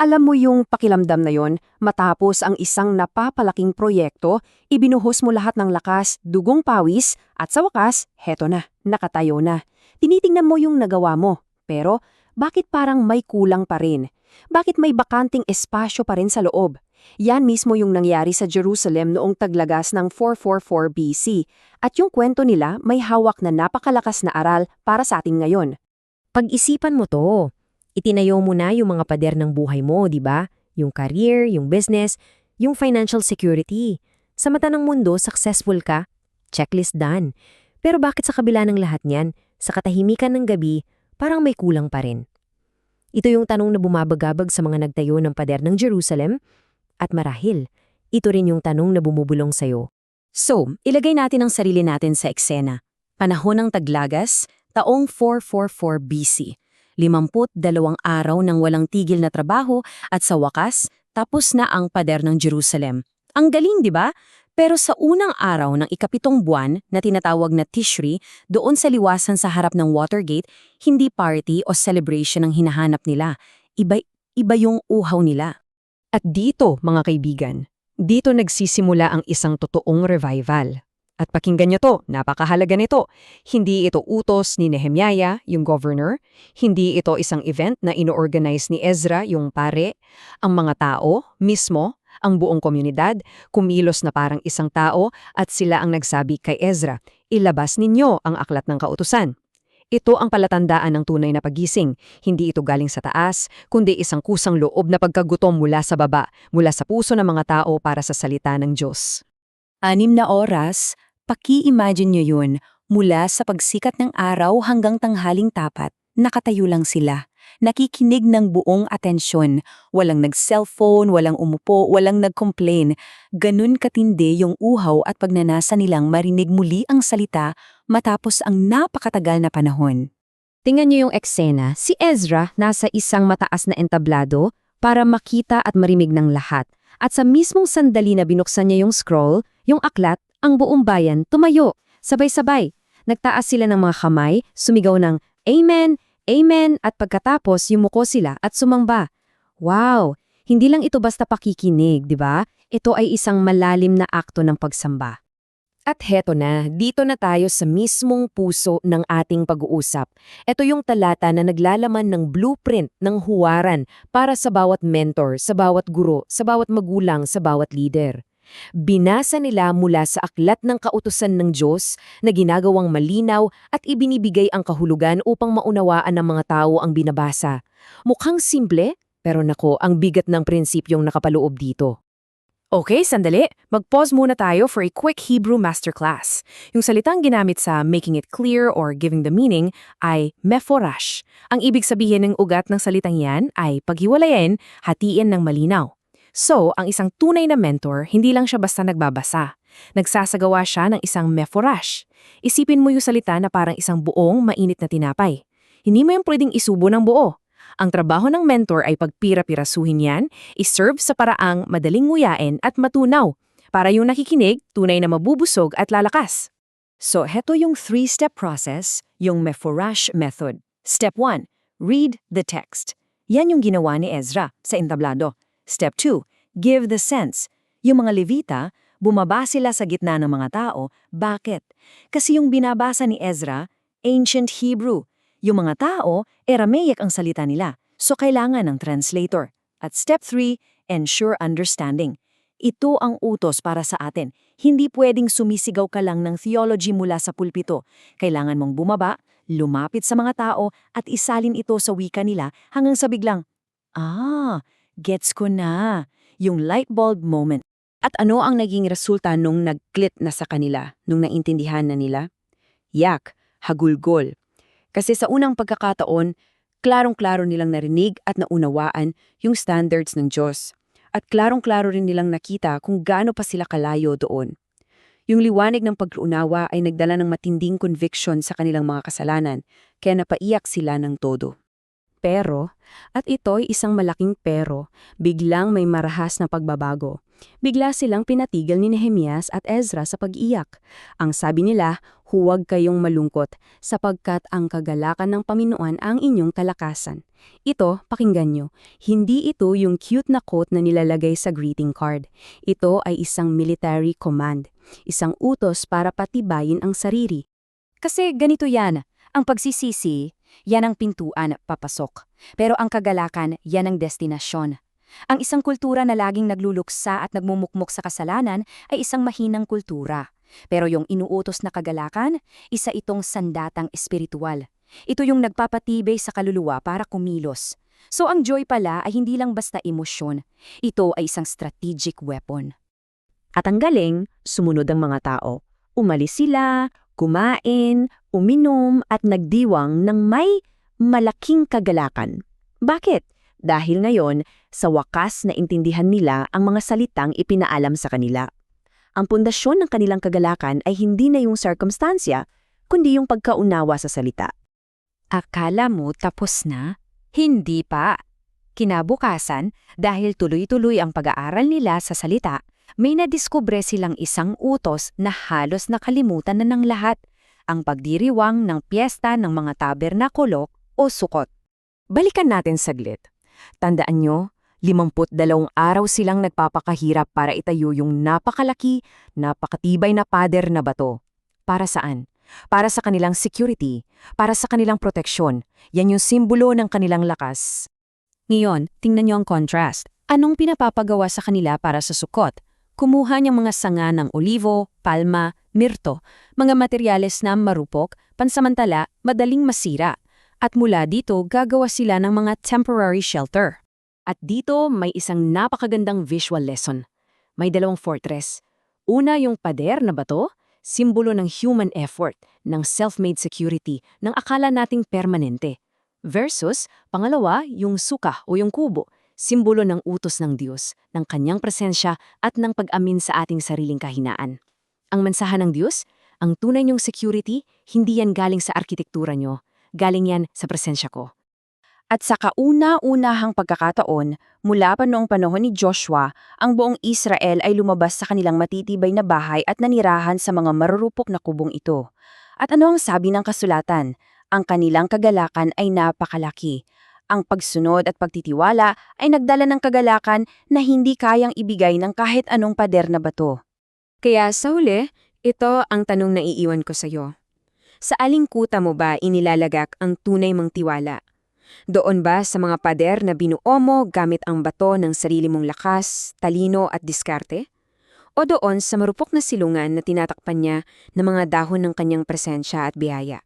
Alam mo yung pakiramdam na yon, matapos ang isang napapalaking proyekto, ibinuhos mo lahat ng lakas, dugong pawis, at sa wakas, heto na, nakatayo na. Tinitingnan mo yung nagawa mo, pero bakit parang may kulang pa rin? Bakit may bakanting espasyo pa rin sa loob? Yan mismo yung nangyari sa Jerusalem noong taglagas ng 444 BC, at yung kwento nila may hawak na napakalakas na aral para sa atin ngayon. Pag-isipan mo to. Itinayo mo na yung mga pader ng buhay mo, di ba? Yung career, yung business, yung financial security. Sa mata ng mundo, successful ka? Checklist done. Pero bakit sa kabila ng lahat niyan, sa katahimikan ng gabi, parang may kulang pa rin? Ito yung tanong na bumabagabag sa mga nagtayo ng pader ng Jerusalem, at marahil, ito rin yung tanong na bumubulong sa'yo. So, ilagay natin ang sarili natin sa eksena. Panahon ng taglagas, taong 444 BC. 52 araw ng walang tigil na trabaho at sa wakas, tapos na ang pader ng Jerusalem. Ang galing, di ba? Pero sa unang araw ng ikapitong buwan na tinatawag na Tishri, doon sa liwasan sa harap ng Watergate, hindi party o celebration ang hinahanap nila. Iba yung uhaw nila. At dito, mga kaibigan, dito nagsisimula ang isang totoong revival. At pakinggan niyo to, napakahalaga nito. Hindi ito utos ni Nehemiah, yung governor. Hindi ito isang event na ino-organize ni Ezra, yung pare. Ang mga tao, mismo, ang buong komunidad, kumilos na parang isang tao at sila ang nagsabi kay Ezra, ilabas ninyo ang aklat ng kautusan. Ito ang palatandaan ng tunay na pagising. Hindi ito galing sa taas, kundi isang kusang loob na pagkagutom mula sa baba, mula sa puso ng mga tao para sa salita ng Diyos. 6 na oras, paki-imagine nyo yun, mula sa pagsikat ng araw hanggang tanghaling tapat, nakatayo lang sila. Nakikinig ng buong atensyon, walang nag-cellphone, walang umupo, walang nag-complain. Ganun katindi yung uhaw at pagnanasa nilang marinig muli ang salita matapos ang napakatagal na panahon. Tingnan niyo yung eksena, si Ezra nasa isang mataas na entablado para makita at marimig ng lahat. At sa mismong sandali na binuksan niya yung scroll, yung aklat, ang buong bayan tumayo. Sabay-sabay. Nagtaas sila ng mga kamay, sumigaw ng Amen! Amen! At pagkatapos, yumuko sila at sumamba. Wow! Hindi lang ito basta pakikinig, di ba? Ito ay isang malalim na akto ng pagsamba. At heto na, dito na tayo sa mismong puso ng ating pag-uusap. Ito yung talata na naglalaman ng blueprint ng huwaran para sa bawat mentor, sa bawat guro, sa bawat magulang, sa bawat leader. Binasa nila mula sa aklat ng kautusan ng Diyos na ginagawang malinaw at ibinibigay ang kahulugan upang maunawaan ng mga tao ang binabasa. Mukhang simple, pero nako, ang bigat ng prinsipyong nakapaloob dito. Okay, sandali. Mag-pause muna tayo for a quick Hebrew masterclass. Yung salitang ginamit sa making it clear or giving the meaning ay meforash. Ang ibig sabihin ng ugat ng salitang yan ay paghiwalayin, hatiin ng malinaw. So, ang isang tunay na mentor, hindi lang siya basta nagbabasa. Nagsasagawa siya ng isang meforash. Isipin mo yung salita na parang isang buong mainit na tinapay. Hindi mo yung pwedeng isubo ng buo. Ang trabaho ng mentor ay pagpira-pirasuhin yan, iserve sa paraang madaling nguyain at matunaw, para yung nakikinig, tunay na mabubusog at lalakas. So, heto yung 3-step process, yung meforash method. Step 1, read the text. Yan yung ginawa ni Ezra sa entablado. Step 2, give the sense. Yung mga Levita, bumaba sila sa gitna ng mga tao. Bakit? Kasi yung binabasa ni Ezra, ancient Hebrew. Yung mga tao, Aramaic ang salita nila. So kailangan ng translator. At step 3, ensure understanding. Ito ang utos para sa atin. Hindi pwedeng sumisigaw ka lang ng theology mula sa pulpito. Kailangan mong bumaba, lumapit sa mga tao at isalin ito sa wika nila hanggang sa biglang, gets ko na. Yung light bulb moment. At ano ang naging resulta nung nag-click na sa kanila, nung naintindihan na nila? Yak, hagulgol. Kasi sa unang pagkakataon, klarong-klaro nilang narinig at naunawaan yung standards ng Diyos. At klarong-klaro rin nilang nakita kung gaano pa sila kalayo doon. Yung liwanag ng pag-unawa ay nagdala ng matinding conviction sa kanilang mga kasalanan, kaya napaiyak sila ng todo. Pero, at ito'y isang malaking pero, biglang may marahas na pagbabago. Bigla silang pinatigil ni Nehemias at Ezra sa pag-iyak. Ang sabi nila, huwag kayong malungkot, sapagkat ang kagalakan ng Panginoon ang inyong kalakasan. Ito, pakinggan nyo, hindi ito yung cute na quote na nilalagay sa greeting card. Ito ay isang military command, isang utos para patibayin ang sarili. Kasi ganito yan, ang pagsisisi, yan ang pintuan papasok. Pero ang kagalakan, yan ang destinasyon. Ang isang kultura na laging nagluluksa at nagmumukmok sa kasalanan ay isang mahinang kultura. Pero yung inuutos na kagalakan, isa itong sandatang espiritual. Ito yung nagpapatibay sa kaluluwa para kumilos. So ang joy pala ay hindi lang basta emosyon. Ito ay isang strategic weapon. At ang galing, sumunod ang mga tao. Umalis sila, kumain, uminom at nagdiwang ng may malaking kagalakan. Bakit? Dahil ngayon, sa wakas na intindihan nila ang mga salitang ipinaalam sa kanila. Ang pundasyon ng kanilang kagalakan ay hindi na yung circumstansya, kundi yung pagkaunawa sa salita. Akala mo tapos na? Hindi pa. Kinabukasan, dahil tuloy-tuloy ang pag-aaral nila sa salita, may nadiskubre silang isang utos na halos nakalimutan na ng lahat, ang pagdiriwang ng piyesta ng mga tabernakulo o sukot. Balikan natin saglit. Tandaan nyo, 52 araw silang nagpapakahirap para itayo yung napakalaki, napakatibay na pader na bato. Para saan? Para sa kanilang security, para sa kanilang proteksyon. Yan yung simbolo ng kanilang lakas. Ngayon, tingnan niyo ang contrast. Anong pinapapagawa sa kanila para sa sukot? Kumuha niyang mga sanga ng olivo, palma, mirto, mga materyales na marupok, pansamantala, madaling masira. At mula dito, gagawa sila ng mga temporary shelter. At dito, may isang napakagandang visual lesson. May dalawang fortress. Una yung pader na bato, simbolo ng human effort, ng self-made security, ng akala nating permanente. Versus, pangalawa, yung suka o yung kubo, simbolo ng utos ng Diyos, ng kanyang presensya at ng pag-amin sa ating sariling kahinaan. Ang mensahe ng Diyos, ang tunay niyong security, hindi yan galing sa arkitektura niyo, galing yan sa presensya ko. At sa kauna-unahang pagkakataon, mula pa noong panahon ni Joshua, ang buong Israel ay lumabas sa kanilang matitibay na bahay at nanirahan sa mga marurupok na kubong ito. At ano ang sabi ng kasulatan? Ang kanilang kagalakan ay napakalaki. Ang pagsunod at pagtitiwala ay nagdala ng kagalakan na hindi kayang ibigay ng kahit anong pader na bato. Kaya sa huli, ito ang tanong na iiwan ko sa'yo. Sa aling kuta mo ba inilalagak ang tunay mong tiwala? Doon ba sa mga pader na binuo mo gamit ang bato ng sarili mong lakas, talino at diskarte? O doon sa marupok na silungan na tinatakpan niya ng mga dahon ng kanyang presensya at biyaya?